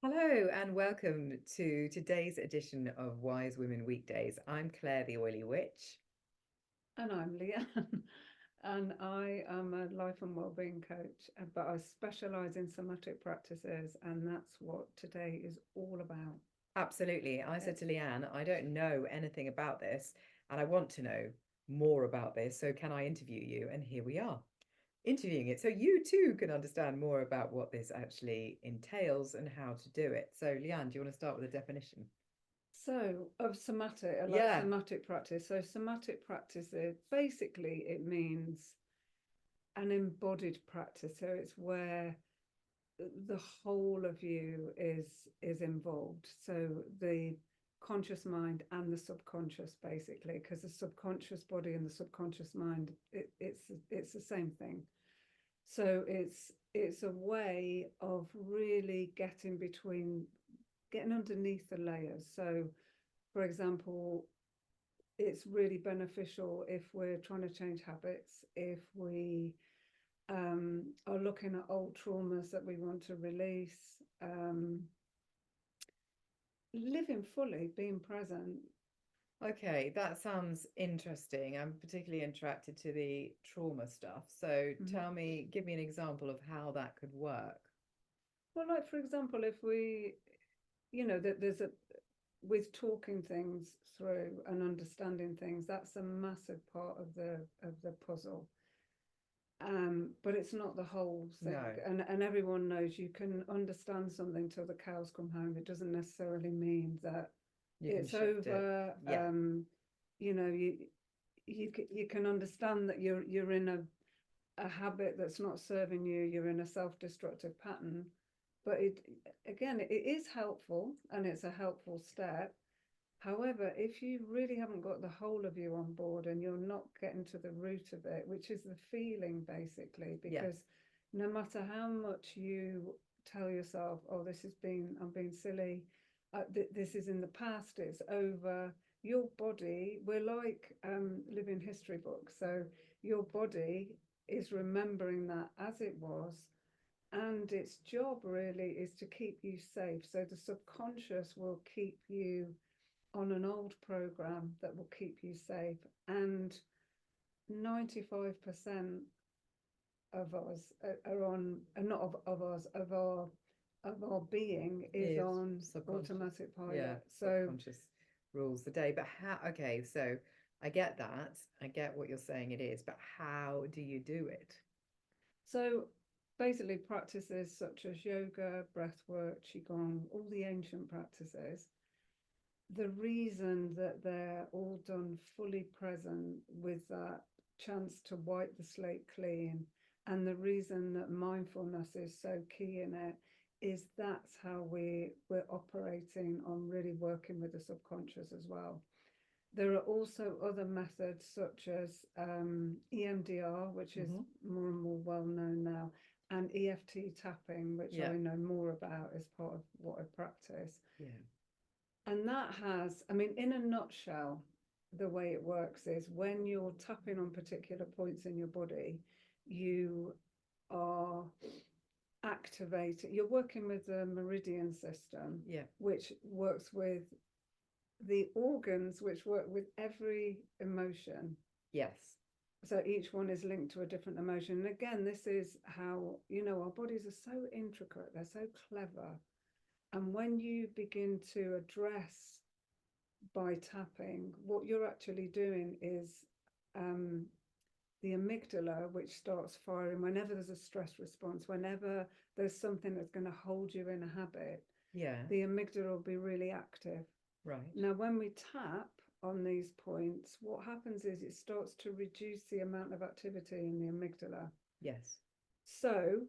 Hello and welcome to today's edition of Wise Women Weekdays. I'm Claire, the Oily Witch. And I'm Lianne, and I am a life and wellbeing coach, but I specialize in somatic practices, and that's what today is all about. Absolutely. I Uh, said to Lianne, I don't know anything about this and I want to know more about this. So can I interview you? And here we are interviewing it. So you too can understand more about what this actually entails and how to do it. So, Lianne, do you want to start with a definition? So, of somatic, like Yeah. somatic practice. So, somatic practice is basically it means an embodied practice. So, it's where the whole of you is involved. So the conscious mind and the subconscious, basically, because the subconscious body and the subconscious mind, it's the same thing. So it's a way of really getting underneath the layers. So, for example, it's really beneficial if we're trying to change habits, if we are looking at old traumas that we want to release, living fully, being present. Okay, that sounds interesting. I'm particularly attracted to the trauma stuff. So Mhm. tell me, give me an example of how that could work. Well, like for example, if we, that there's a with talking things through and understanding things, that's a massive part of the puzzle. But it's not the whole thing. No, And everyone knows you can understand something till the cows come home. It doesn't necessarily mean that you can it's shift it. over. Yeah. You know, you can understand that you're in a habit that's not serving you. You're in a self-destructive pattern, but it is helpful and it's a helpful step. However, if you really haven't got the whole of you on board and you're not getting to the root of it, which is the feeling basically, Yes. because no matter how much you tell yourself, oh, I'm being silly, this is in the past, it's over, your body, we're like living history books. So your body is remembering that as it was. And its job really is to keep you safe. So the subconscious will keep you on an old program that will keep you safe. And 95% of us are on, not of us, of our being is Is on subconscious. automatic Yeah, pilot. So subconscious rules the day. But how, okay, so I get that. I get what you're saying it is, but how do you do it? so basically practices such as yoga, breath work, qigong, all the ancient practices, the reason that they're all done fully present with that chance to wipe the slate clean, and the reason that mindfulness is so key in it is that's how we're operating on really working with the subconscious as well. There are also other methods such as EMDR, which is Hmm. more and more well known now, and EFT tapping, which Yeah, I know more about as part of what I practice. yeah. And that has, I mean, in a nutshell, the way it works is when you're tapping on particular points in your body, you are activating, you're working with the meridian system, Yeah. which works with the organs, which work with every emotion. Yes. So each one is linked to a different emotion. And again, this is how, our bodies are so intricate, they're so clever. And when you begin to address by tapping, what you're actually doing is um, the amygdala, which starts firing whenever there's a stress response, whenever there's something that's going to hold you in a habit, Yeah. the amygdala will be really active. Right. Now, when we tap on these points, what happens is it starts to reduce the amount of activity in the amygdala. Yes. So,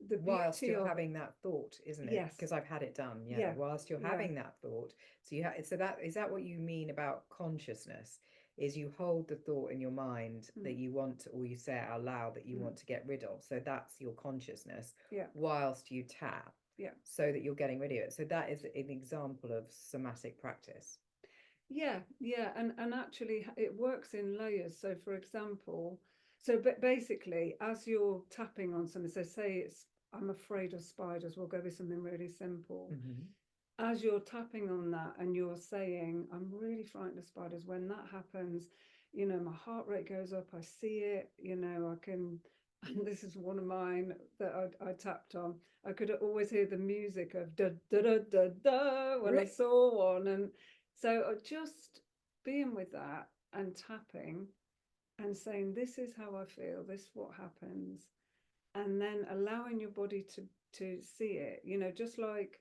the Whilst beauty you're of, having that thought, isn't it? yes, Because I've had it done. Yeah. yeah, Whilst you're yeah, having that thought. So so that is that what you mean about consciousness? Is you hold the thought in your mind mm, that you want to, or you say it out loud that you mm, want to get rid of. So that's your consciousness yeah, whilst you tap yeah. so that you're getting rid of it. So that is an example of somatic practice. Yeah, yeah, and actually it works in layers. So, for example, so but basically, as you're tapping on something, so say it's I'm afraid of spiders. We'll go with something really simple. Mm-hmm. As you're tapping on that and you're saying, I'm really frightened of spiders, when that happens, my heart rate goes up, I see it, I can, and this is one of mine that I tapped on. I could always hear the music of da da da da da when I saw one. And so just being with that and tapping and saying, this is how I feel, this is what happens. And then allowing your body to see it, just like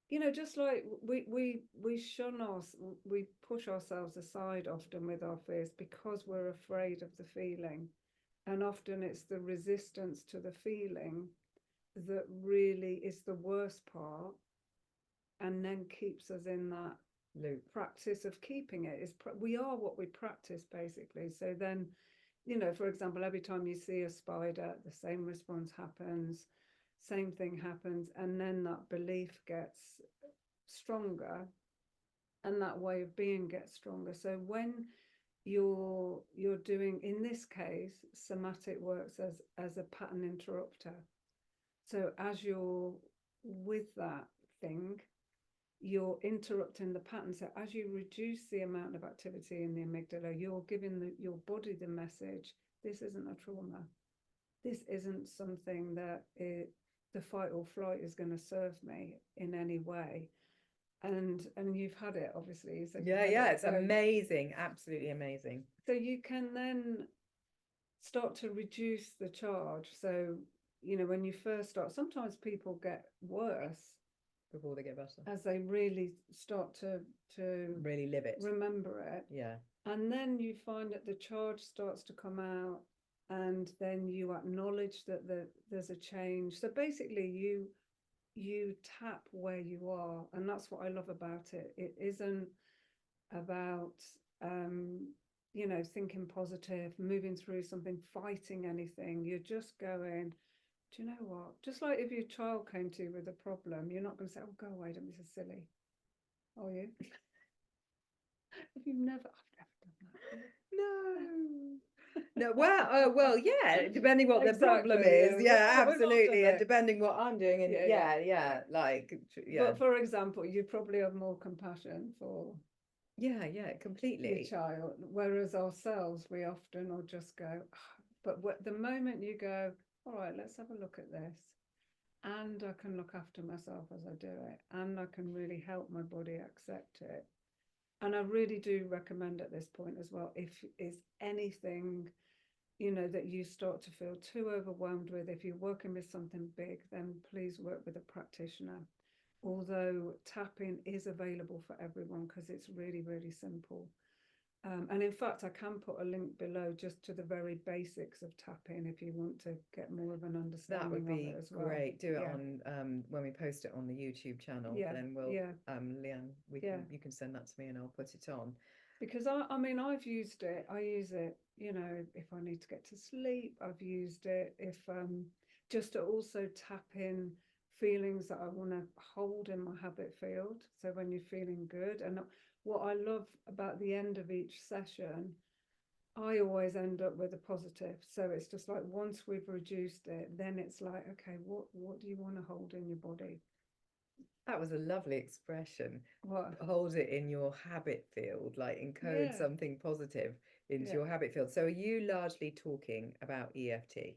we shun us, we push ourselves aside often with our fears because we're afraid of the feeling, and often it's the resistance to the feeling that really is the worst part, and then keeps us in that loop practice of keeping it. We are what we practice, basically. So then, for example, every time you see a spider, the same response happens, same thing happens, and then that belief gets stronger and that way of being gets stronger. So when you're doing, in this case, somatic works as a pattern interrupter. So as you're with that thing, you're interrupting the pattern. So as you reduce the amount of activity in the amygdala, you're giving your body the message, this isn't a trauma, this isn't something that the fight or flight is going to serve me in any way. And you've had it, obviously. You said yeah, it's amazing, absolutely amazing. So you can then start to reduce the charge. So when you first start, sometimes people get worse before they get better, as they really start to really live it, remember it. Yeah. And then you find that the charge starts to come out, and then you acknowledge that there's a change. So basically you tap where you are, and that's what I love about it. It isn't about thinking positive, moving through something, fighting anything. You're just going, do you know what? Just like if your child came to you with a problem, you're not going to say, oh, go away, don't be so silly. Are you? I've never done that. No, well, yeah, depending what the problem is, absolutely, and depending what I'm doing, and But for example, you probably have more compassion for completely your child, whereas ourselves, we often will just go, but the moment you go, all right, let's have a look at this, and I can look after myself as I do it, and I can really help my body accept it. And I really do recommend at this point as well, if is anything that you start to feel too overwhelmed with, if you're working with something big, then please work with a practitioner. Although tapping is available for everyone because it's really, really simple. And in fact, I can put a link below just to the very basics of tapping if you want to get more of an understanding. That would be of it as well. Great. Do it on when we post it on the YouTube channel. Then we'll Lianne, you can send that to me and I'll put it on. Because I've used it. I use it, if I need to get to sleep. I've used it if just to also tap in feelings that I want to hold in my habit field. So when you're feeling good, and what I love about the end of each session, I always end up with a positive. So it's just like once we've reduced it, then it's like, okay, what do you want to hold in your body? That was a lovely expression. What? Hold it in your habit field, like encode something positive into your habit field. So are you largely talking about EFT?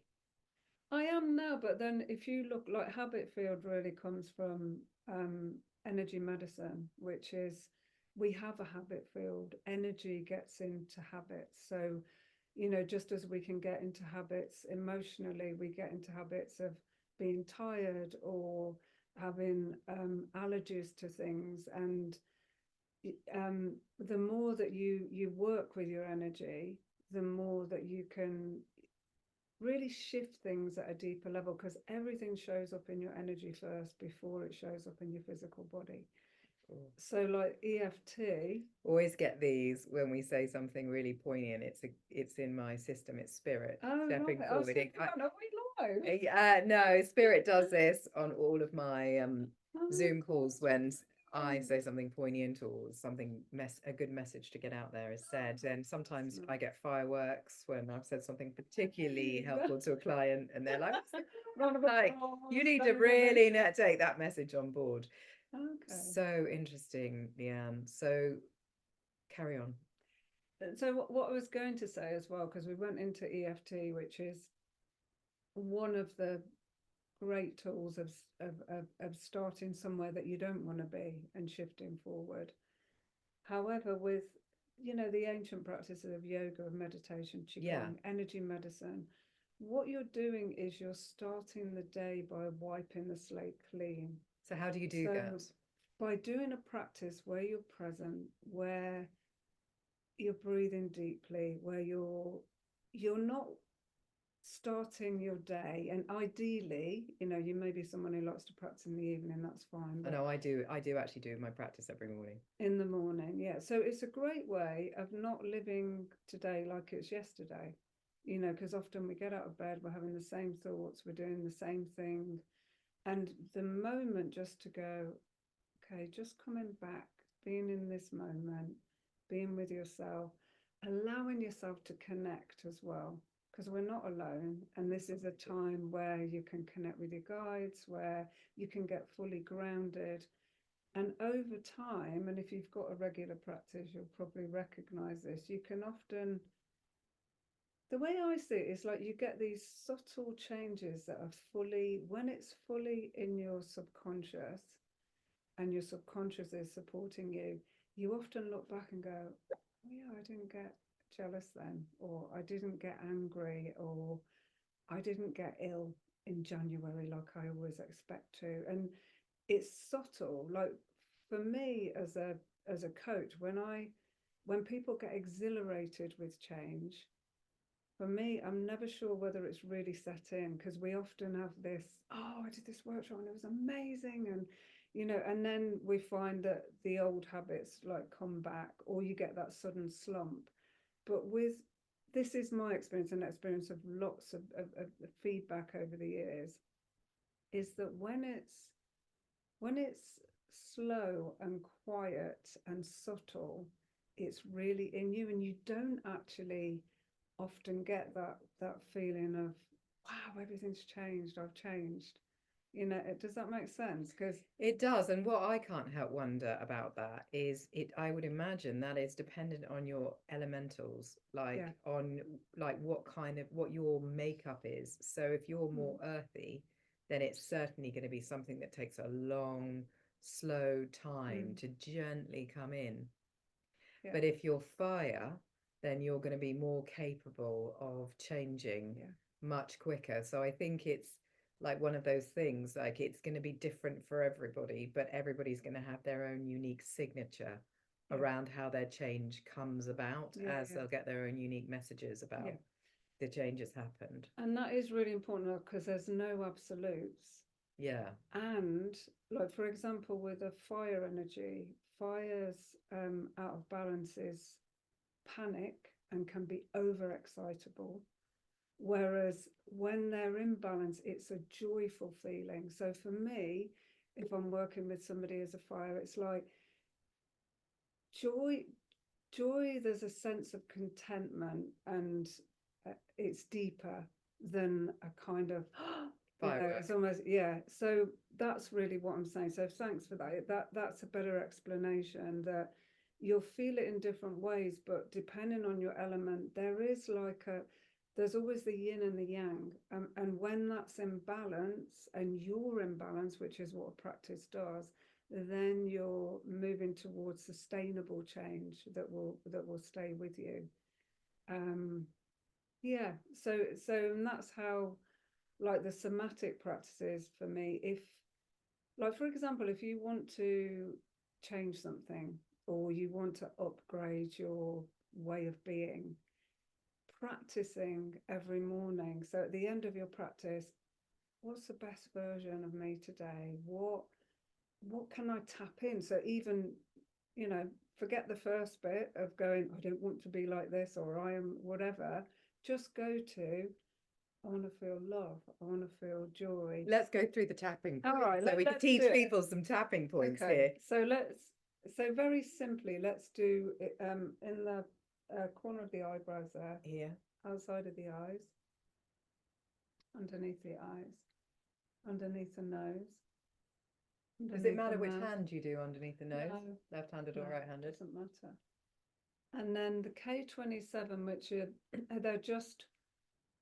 I am now, but then if you look, like habit field really comes from energy medicine, which is we have a habit field. Energy gets into habits. So, just as we can get into habits emotionally, we get into habits of being tired or having allergies to things. And the more that you work with your energy, the more that you can really shift things at a deeper level, because everything shows up in your energy first before it shows up in your physical body. So like EFT, always get these when we say something really poignant. It's in my system. It's spirit stepping forward. No, spirit does this on all of my Zoom calls when I say something poignant or something a good message to get out there is said. And sometimes I get fireworks when I've said something particularly helpful to a client, and they're like, Round of like, you need to everybody. really take that message on board. Okay. So interesting, Lianne. So carry on. So what I was going to say as well, because we went into EFT, which is one of the great tools of starting somewhere that you don't want to be and shifting forward. However, with the ancient practices of yoga, of meditation, qigong, energy medicine, what you're doing is you're starting the day by wiping the slate clean. So how do you do that? By doing a practice where you're present, where you're breathing deeply, where you're not starting your day, and ideally, you may be someone who likes to practice in the evening, that's fine. I know I do actually do my practice every morning. In the morning, yeah. So it's a great way of not living today like it's yesterday, because often we get out of bed, we're having the same thoughts, we're doing the same thing. And the moment just to go, okay, just coming back, being in this moment, being with yourself, allowing yourself to connect as well, because we're not alone. And this is a time where you can connect with your guides, where you can get fully grounded. And over time, and if you've got a regular practice, you'll probably recognize this, you can often, the way I see it is like you get these subtle changes that are fully, when it's fully in your subconscious, and your subconscious is supporting you, you often look back and go, oh, yeah, I didn't get jealous then, or I didn't get angry, or I didn't get ill in January like I always expect to. And it's subtle. Like for me as a coach, when people get exhilarated with change, for me, I'm never sure whether it's really set in, because we often have this, oh, I did this workshop and it was amazing. And, and then we find that the old habits like come back, or you get that sudden slump. But this is my experience and experience of lots of feedback over the years, is that when it's slow and quiet and subtle, it's really in you, and you don't actually often get that feeling of, wow, everything's changed, I've changed. Does that make sense? Because it does. And what I can't help wonder about that is I would imagine that is dependent on your elementals, like on like what your makeup is. So if you're more earthy, then it's certainly going to be something that takes a long, slow time to gently come in. But if you're fire, then you're going to be more capable of changing much quicker. So I think it's like one of those things, like it's going to be different for everybody, but everybody's going to have their own unique signature around how their change comes about, as they'll get their own unique messages about the changes happened. And that is really important, because there's no absolutes. Yeah. And like, for example, with a fire energy, fire's out of balance is panic and can be overexcitable. Whereas when they're in balance, it's a joyful feeling. So for me, if I'm working with somebody as a fire, it's like joy, there's a sense of contentment, and it's deeper than a kind of, it's almost, so that's really what I'm saying. So thanks for that's a better explanation, that you'll feel it in different ways, but depending on your element, there's always the yin and the yang, and when that's in balance and you're in balance, which is what a practice does, then you're moving towards sustainable change that will stay with you. So and that's how, like, the somatic practices for me, if, like, for example, if you want to change something, or you want to upgrade your way of being, practicing every morning. So at the end of your practice, what's the best version of me today? What can I tap in? So even, forget the first bit of going, I don't want to be like this, or I am whatever. Just go to, I want to feel love. I want to feel joy. Let's go through the tapping All points. right, So we can let's teach do it. people some tapping points Okay, here. so very simply, let's do it in the corner of the eyebrows there, Here. outside of the eyes, underneath the eyes, underneath the nose, Does it underneath matter the which mouth. hand you do underneath the nose? No, Left-handed no, or right-handed? doesn't matter. And then the K27, which are they're just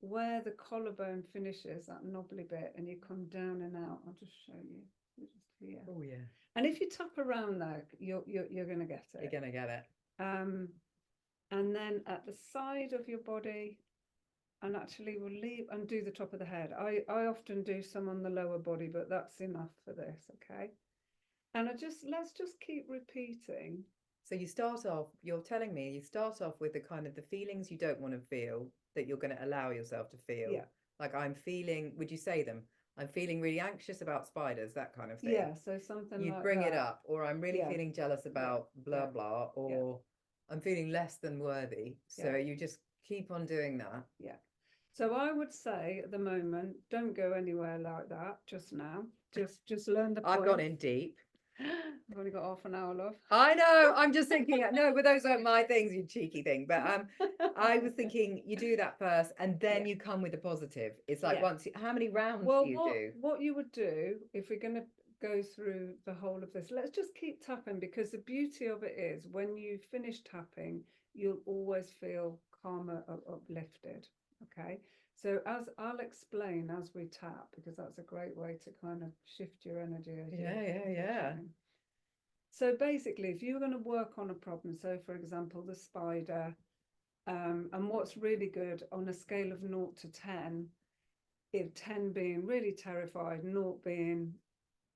where the collarbone finishes, that knobbly bit, and you come down and out. I'll just show you. Just here. Oh yeah. And if you tap around there, you're going to get it. You're gonna get it. And then at the side of your body, and actually we'll leave and do the top of the head. I often do some on the lower body, but that's enough for this, okay? And let's just keep repeating. So you start off, you're telling me you start off with the kind of the feelings you don't want to feel that you're going to allow yourself to feel. Yeah. Like I'm feeling, would you say them? I'm feeling really anxious about spiders, that kind of thing. Yeah, so something You'd like bring that. it up, or I'm really Yeah. feeling jealous about blah, Yeah. blah, or I'm feeling less than worthy. So you just keep on doing that. Yeah. So I would say at the moment, don't go anywhere like that just now. Just learn the point. I've gone in deep. I've only got half an hour left. I know. I'm just thinking, no, but those aren't my things, you cheeky thing. But I was thinking you do that first, and then you come with the positive. It's like how many rounds do you do? What you would do if we're going to go through the whole of this, let's just keep tapping, because the beauty of it is when you finish tapping, you'll always feel calmer, uplifted. Okay. So as I'll explain as we tap, because that's a great way to kind of shift your energy. Yeah. So basically, if you're going to work on a problem, so for example, the spider, and what's really good on a scale of 0 to 10, if 10 being really terrified, 0 being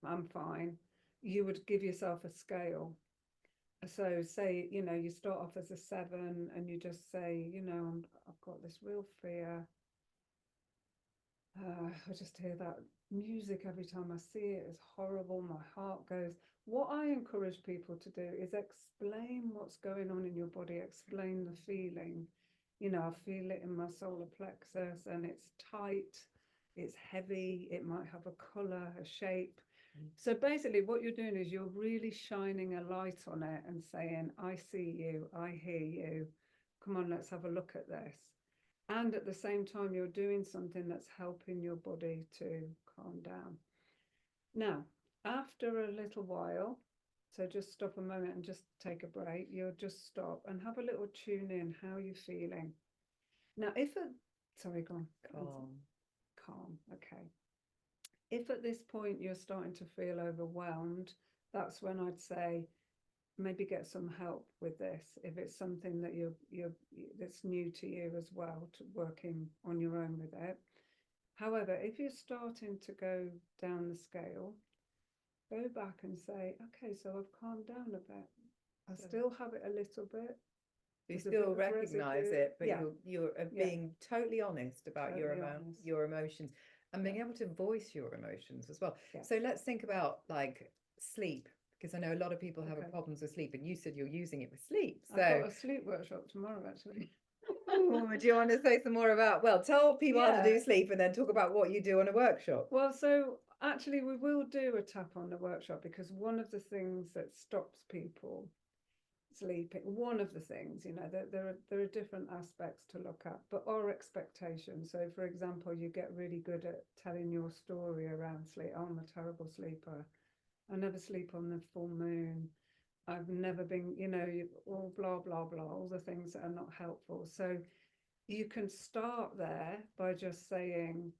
I'm fine, you would give yourself a scale. So say, you start off as a 7 and you just say, I've got this real fear. I just hear that music every time I see it. It's horrible. My heart goes. What I encourage people to do is explain what's going on in your body, explain the feeling. I feel it in my solar plexus and it's tight, it's heavy, it might have a color, a shape. So basically what you're doing is you're really shining a light on it and saying, I see you, I hear you. Come on, let's have a look at this. And at the same time, you're doing something that's helping your body to calm down. Now, after a little while, so just stop a moment and just take a break. You'll just stop and have a little tune in. How are you feeling? Now, sorry, go on. Calm. Okay. If at this point you're starting to feel overwhelmed, that's when I'd say maybe get some help with this if it's something that that's new to you as well, to working on your own with it. However, if you're starting to go down the scale, go back and say, okay, so I've calmed down a bit. I still have it a little bit. You still recognize it, but you're being totally honest about your emotions and being able to voice your emotions as well. So let's think about like sleep, because I know a lot of people have problems with sleep, and you said you're using it with sleep. So I've got a sleep workshop tomorrow, actually. Do you want to say some more about, tell people how to do sleep and then talk about what you do on a workshop? Well, so actually we will do a tap on the workshop, because one of the things that stops people sleeping, one of the things, there are different aspects to look at, but our expectations. So for example, you get really good at telling your story around sleep. I'm a terrible sleeper. I never sleep on the full moon. I've never been, all blah, blah, blah, all the things that are not helpful. So you can start there by just saying,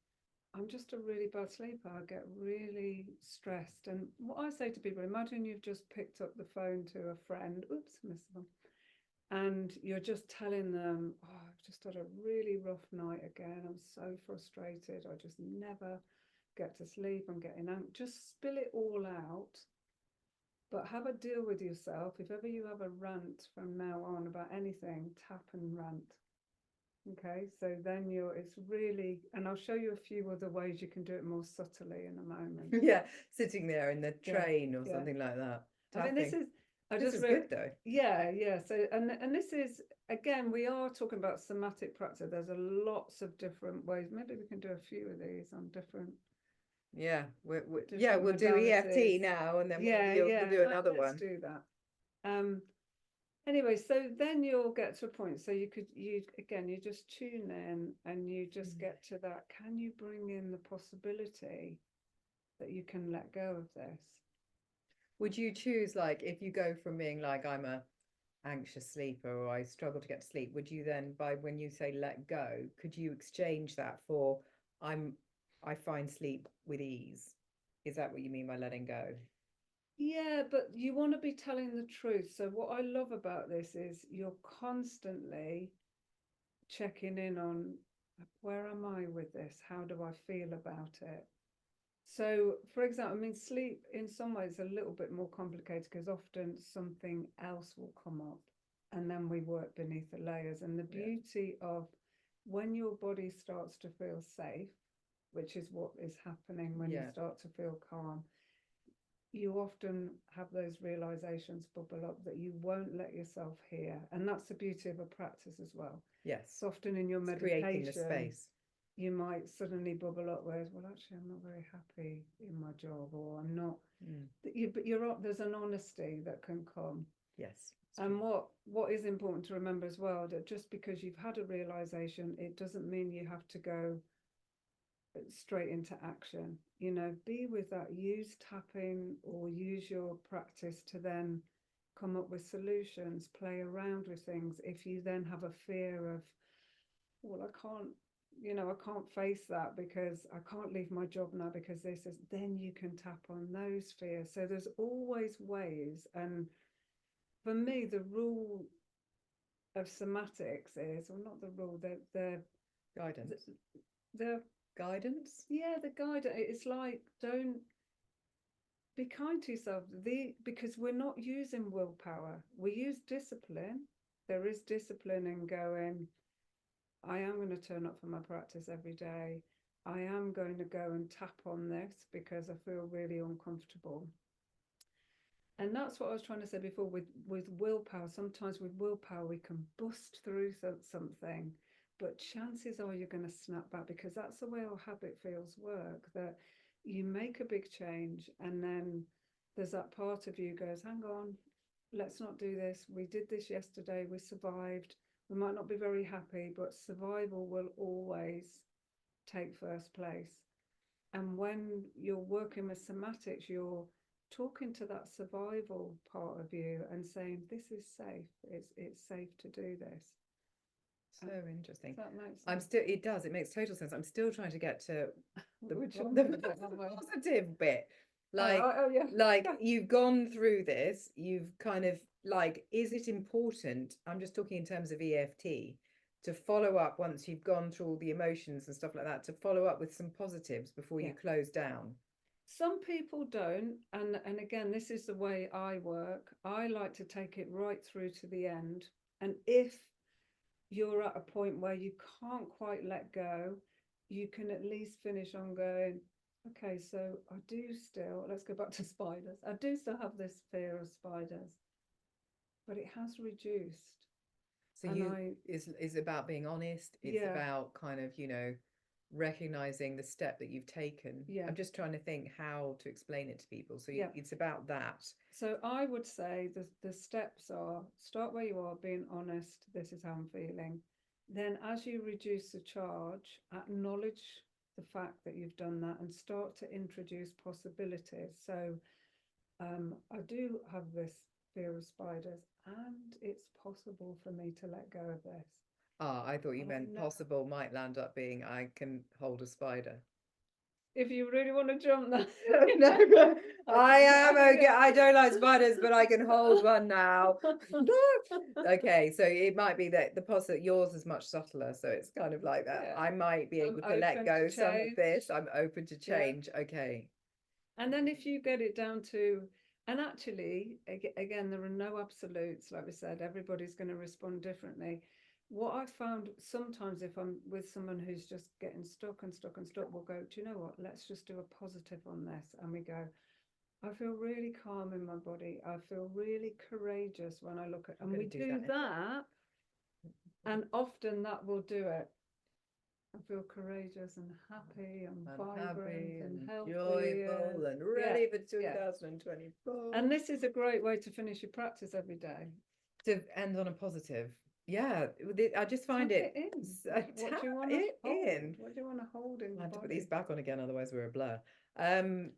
I'm just a really bad sleeper. I get really stressed. And what I say to people, imagine you've just picked up the phone to a friend. Oops, missed them. And you're just telling them, oh, I've just had a really rough night again. I'm so frustrated. I just never get to sleep. I'm getting out. Just spill it all out. But have a deal with yourself. If ever you have a rant from now on about anything, tap and rant. Okay, so then it's really, and I'll show you a few other ways you can do it more subtly in a moment. Yeah, sitting there in the train or something like that. I mean, I This just is good though. yeah. So and this is again, we are talking about somatic practice. There's a lots of different ways. Maybe we can do a few of these on Yeah, yeah, different we'll do EFT modalities. now, and then we'll Yeah. do another Let's one. do that. Um, anyway, so then you'll get to a point. So you again, you just tune in and you just get to that. Can you bring in the possibility that you can let go of this? Would you choose, like, if you go from being like, I'm a anxious sleeper or I struggle to get to sleep, would you then, by when you say let go, could you exchange that for I'm I find sleep with ease? Is that what you mean by letting go? Yeah, but you want to be telling the truth. So what I love about this is you're constantly checking in on where am I with this? How do I feel about it? So, for example, I mean, sleep in some ways is a little bit more complicated because often something else will come up and then we work beneath the layers. And the beauty of when your body starts to feel safe, which is what is happening when you start to feel calm, you often have those realizations bubble up that you won't let yourself hear. And that's the beauty of a practice as well. Yes. So often in your Creating the meditation, space. you might suddenly bubble up with, well, actually, I'm not very happy in my job, or I'm not. But there's an honesty that can come. Yes. And what is important to remember as well, that just because you've had a realization, it doesn't mean you have to go straight into action. You know, be with that, use tapping or use your practice to then come up with solutions, play around with things. If you then have a fear of, well, I can't face that because I can't leave my job now because this is, then you can tap on those fears. So there's always ways. And for me, the rule of somatics is, or not the rule, the Guidance. the Guidance? yeah, the guidance. It's like, don't be kind to yourself. Because we're not using willpower. We use discipline. There is discipline in going, I am going to turn up for my practice every day. I am going to go and tap on this because I feel really uncomfortable. And that's what I was trying to say before with willpower. Sometimes with willpower, we can bust through something, but chances are you're going to snap back because that's the way our habit feels work, that you make a big change and then there's that part of you goes, hang on, let's not do this. We did this yesterday. We survived. We might not be very happy, but survival will always take first place. And when you're working with somatics, you're talking to that survival part of you and saying, this is safe. It's safe to do this. So interesting. That makes I'm sense. still, it does, it makes total sense. I'm still trying to get to the the positive bit. Like, yeah. like you've gone through this, you've kind of like, is it important? I'm just talking in terms of EFT, to follow up once you've gone through all the emotions and stuff like that, to follow up with some positives before you close down. Some people don't, and again, this is the way I work. I like to take it right through to the end. And if you're at a point where you can't quite let go, you can at least finish on going, okay, so I do still, let's go back to spiders. I do still have this fear of spiders, but it has reduced. So And is about being honest. It's about kind of, recognizing the step that you've taken. I'm just trying to think how to explain it to people. So it's about that. So I would say the steps are, start where you are, being honest. This is how I'm feeling. Then as you reduce the charge, acknowledge the fact that you've done that and start to introduce possibilities. So I do have this fear of spiders and it's possible for me to let go of this. Ah, I thought you meant possible might land up being I can hold a spider. If you really want to jump that. No, I am okay. I don't like spiders, but I can hold one now. Okay, so it might be that yours is much subtler, so it's kind of like that. I might be able to let go some of this. I'm open to change. Okay. And then if you get it down to, and actually, again, there are no absolutes. Like we said, everybody's going to respond differently. What I've found sometimes, if I'm with someone who's just getting stuck and stuck and stuck, we'll go, do you know what? Let's just do a positive on this. And we go, I feel really calm in my body. I feel really courageous when I look at, I'm and we going to do do that. that, and often that will do it. I feel courageous and happy and vibrant Happy and and healthy. joyful and Yeah, ready for yeah. 2024. And this is a great way to finish your practice every day. To end on a positive. Yeah, I just find Tap it. it in. What Tap do you want to it hold? in. What do you want to hold in I your have to put these body? back on again, otherwise we're a blur. Um,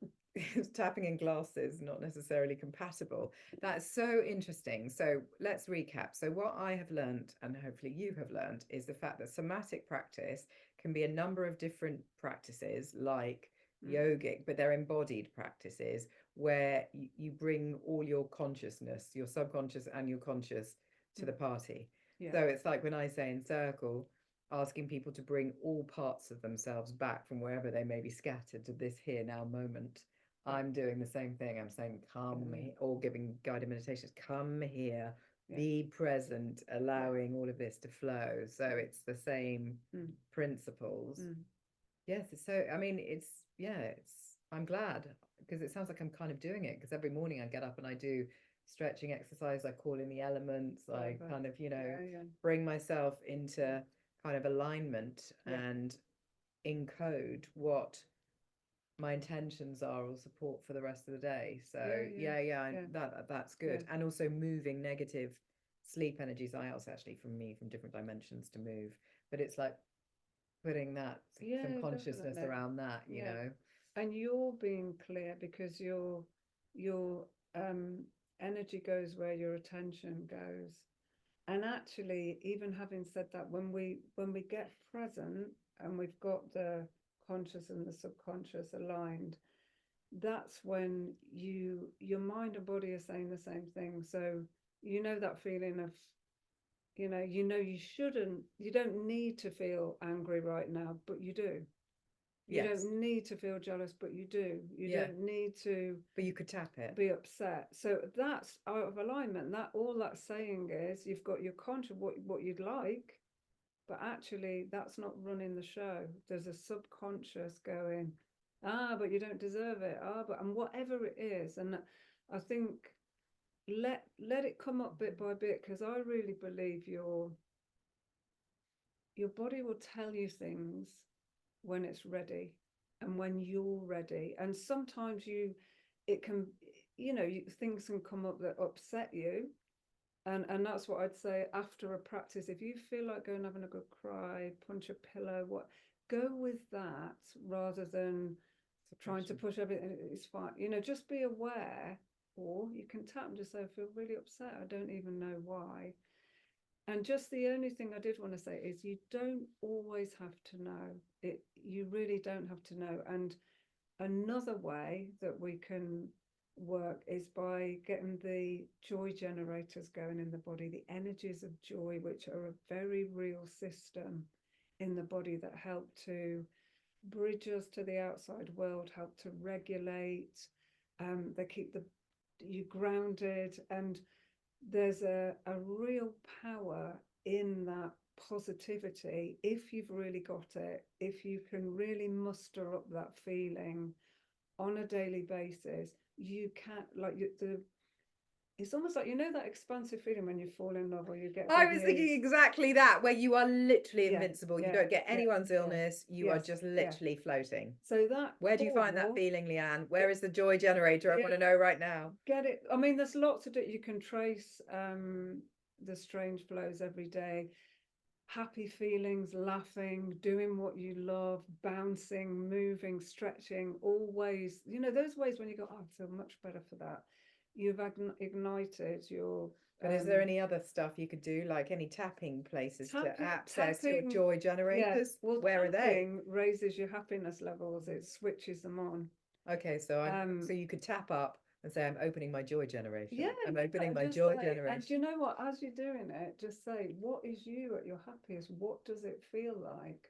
tapping in glasses not necessarily compatible. That's so interesting. So let's recap. So what I have learned, and hopefully you have learned, is the fact that somatic practice can be a number of different practices, like yogic, but they're embodied practices where you bring all your consciousness, your subconscious and your conscious, to the party. Yeah. So it's like when I say in circle, asking people to bring all parts of themselves back from wherever they may be scattered to this here now moment. I'm doing the same thing. I'm saying, come here, or giving guided meditations, come here, be present, allowing all of this to flow. So it's the same principles. Yes, it's so, I mean, I'm glad because it sounds like I'm kind of doing it because every morning I get up and I do stretching exercise, I call in the elements, I kind of, bring myself into kind of alignment and encode what my intentions are or support for the rest of the day. So that's good. And also moving negative sleep energies out actually from me from different dimensions to move. But it's like putting that some consciousness around that, you know. And you're being clear because your energy goes where your attention goes. And actually, even having said that, when we get present and we've got the conscious and the subconscious aligned, that's when your mind and body are saying the same thing. So that feeling of you don't need to feel angry right now, but you do. You don't need to feel jealous, but you do. You don't need to, but you could tap it, be upset. So that's out of alignment. That all that's saying is you've got your conscious what you'd like, but actually that's not running the show. There's a subconscious going, but you don't deserve it. And whatever it is. And I think let it come up bit by bit, because I really believe your body will tell you things when it's ready and when you're ready. And sometimes it can, things can come up that upset you. And that's what I'd say after a practice. If you feel like going having a good cry, punch a pillow, go with that rather than trying to push everything. It's fine. Just be aware, or you can tap and just say, I feel really upset. I don't even know why. And just the only thing I did want to say is you don't always have to know it. You really don't have to know. And another way that we can work is by getting the joy generators going in the body, the energies of joy, which are a very real system in the body that help to bridge us to the outside world, help to regulate. They keep you grounded, and there's a real power in that positivity if you've really got it, if you can really muster up that feeling on a daily basis. You can't, like, it's almost like, that expansive feeling when you fall in love or you get I was thinking exactly that, where you are literally invincible. You don't get anyone's illness. You are just literally floating. So that, where do you find that feeling, Lianne? Where is the joy generator? I want to know right now. Get it. I mean, there's lots of it. You can trace the strange flows every day. Happy feelings, laughing, doing what you love, bouncing, moving, stretching, all ways, those ways when you go, I feel much better for that. You've ignited your. But is there any other stuff you could do, like any tapping places to access your joy generators? Yeah. Well, where are they? Raises your happiness levels. It switches them on. Okay, so so you could tap up and say, I'm opening my joy generation. Yeah, I'm opening my joy generation. And do you know what? As you're doing it, just say, what is you at your happiest? What does it feel like?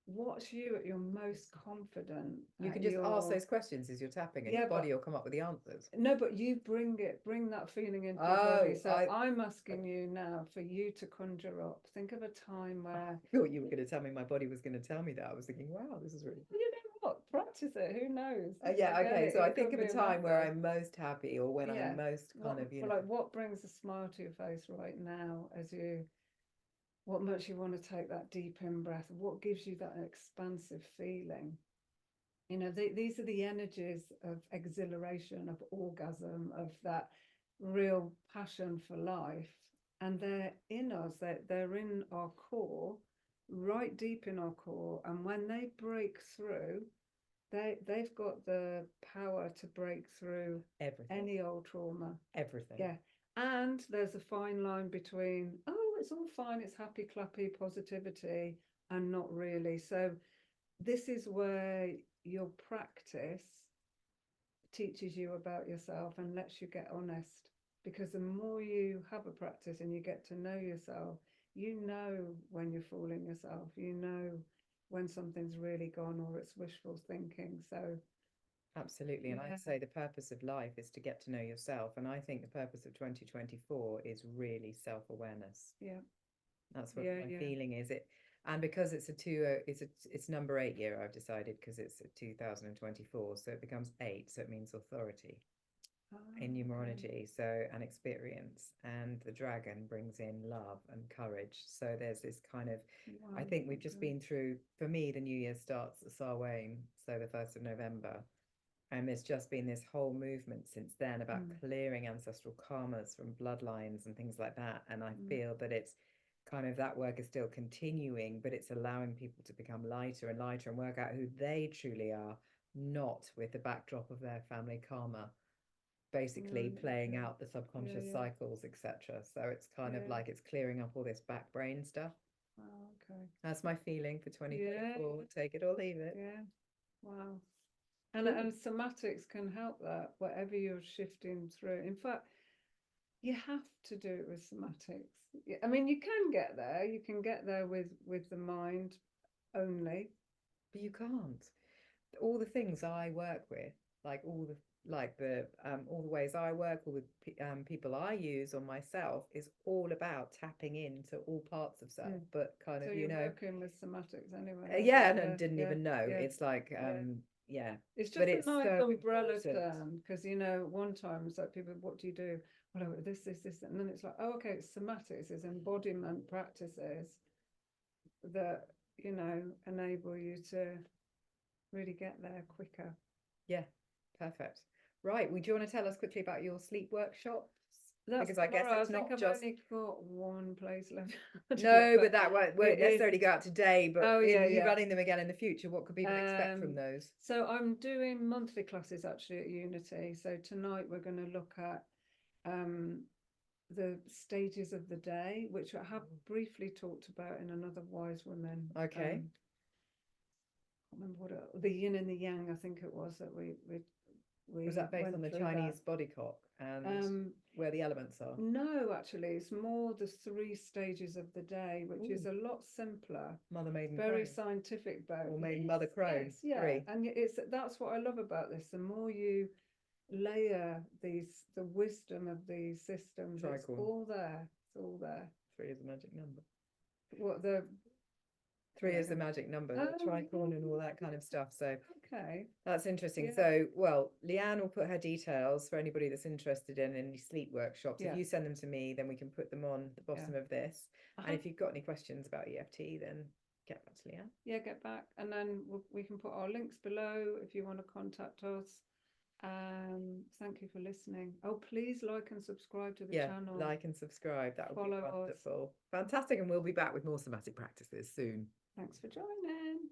What's you at your most confident? You can just ask those questions as you're tapping, and your body will come up with the answers. No, but you bring that feeling into your body. So I'm asking you now for you to conjure up. Think of a time where. I thought you were going to tell me my body was going to tell me that. I was thinking, wow, this is really. You know not? Practice it. Who knows? Yeah, Again, okay. So I it think could of be a a time where method. I'm most happy, or when I'm Yeah. most kind What, of, like, what brings a smile to your face right now as you, what makes you want to take that deep in breath? What gives you that expansive feeling? You know, these are the energies of exhilaration, of orgasm, of that real passion for life. And they're in us, they're in our core, right deep in our core. And when they break through, they've got the power to break through everything, any old trauma. everything. Yeah. And there's a fine line between, oh, it's all fine, it's happy, clappy, positivity, and not really. So this is where your practice teaches you about yourself and lets you get honest. Because the more you have a practice and you get to know yourself, you know when you're fooling yourself, you know when something's really gone or it's wishful thinking. So Absolutely. And yeah, I'd say the purpose of life is to get to know yourself. And I think the purpose of 2024 is really self-awareness. yeah, That's what yeah, my yeah. feeling is. And because it's a two, it's number 8 year, I've decided, because it's a 2024, so it becomes 8, so it means authority Oh, in okay. numerology, so an experience, and the dragon brings in love and courage. So there's this kind of, I Wow. think we've just Okay. been through, for me, the new year starts at Samhain, so the 1st of November. And there's just been this whole movement since then about Mm, clearing ancestral karmas from bloodlines and things like that. And I mm, feel that it's kind of, that work is still continuing, but it's allowing people to become lighter and lighter and work out who they truly are, not with the backdrop of their family karma, basically right. playing Okay. out the Yeah, subconscious yeah, cycles, etc. So it's kind of yeah. like it's clearing up all this back brain stuff. Oh, okay. That's my feeling for Yeah, 2024. Take it or leave it. yeah. Wow. And Cool. somatics can help that, whatever you're shifting through. In fact, you have to do it with somatics. I mean, you can get there. You can get there with the mind only. But you can't. All the things I work with, like all the ways I work, all the people I use on myself, is all about tapping into all parts of self, Mm. but kind So of, you're working with somatics anyway, as yeah, in and I the didn't yeah, even know. yeah, It's like yeah. yeah, It's but just a it's nice so umbrella important. term because one time it's like people, what do you do? Well, this, and then it's like, oh, okay, it's somatics, it's embodiment practices that enable you to really get there quicker. Yeah, perfect. Right, would you want to tell us quickly about your sleep workshops? That's Because I guess tomorrow. I it's think not I've just, only got one place left. I don't know, no, but but that won't it is. necessarily go out today, but Oh in yeah, you yeah. running them again in the future, what could people expect from those? So I'm doing monthly classes actually at Unity. So tonight we're going to look at um, the stages of the day, which I have briefly talked about in another Wise Women. Okay. I can't remember the yin and the yang. I think it was that Was we that based on went the through that. Chinese body clock and Um, where the elements are? no, actually, it's more the 3 stages of the day, which is Ooh, a lot simpler, Mother Maiden very Crone scientific about. or Maiden Yes, Mother Crone. yes, yeah, 3. and that's what I love about this. The more you layer the wisdom of these systems, it's Tricorn. all there. It's all there. 3 is the magic number. What the 3 is yeah. the magic number, the Oh, tricorn and all that kind of stuff. So okay. that's interesting. Yeah, So, well, Lianne will put her details for anybody that's interested in any sleep workshops. If yeah, you send them to me, then we can put them on the yeah. bottom of this. And Uh-huh. if you've got any questions about EFT, then get back to Lianne. Yeah, get back, and then we can put our links below if you want to contact us. Thank you for listening. Oh, please like and subscribe to the Yeah, channel. like and subscribe. That would be Follow us. wonderful. Fantastic. And we'll be back with more somatic practices soon. Thanks for joining.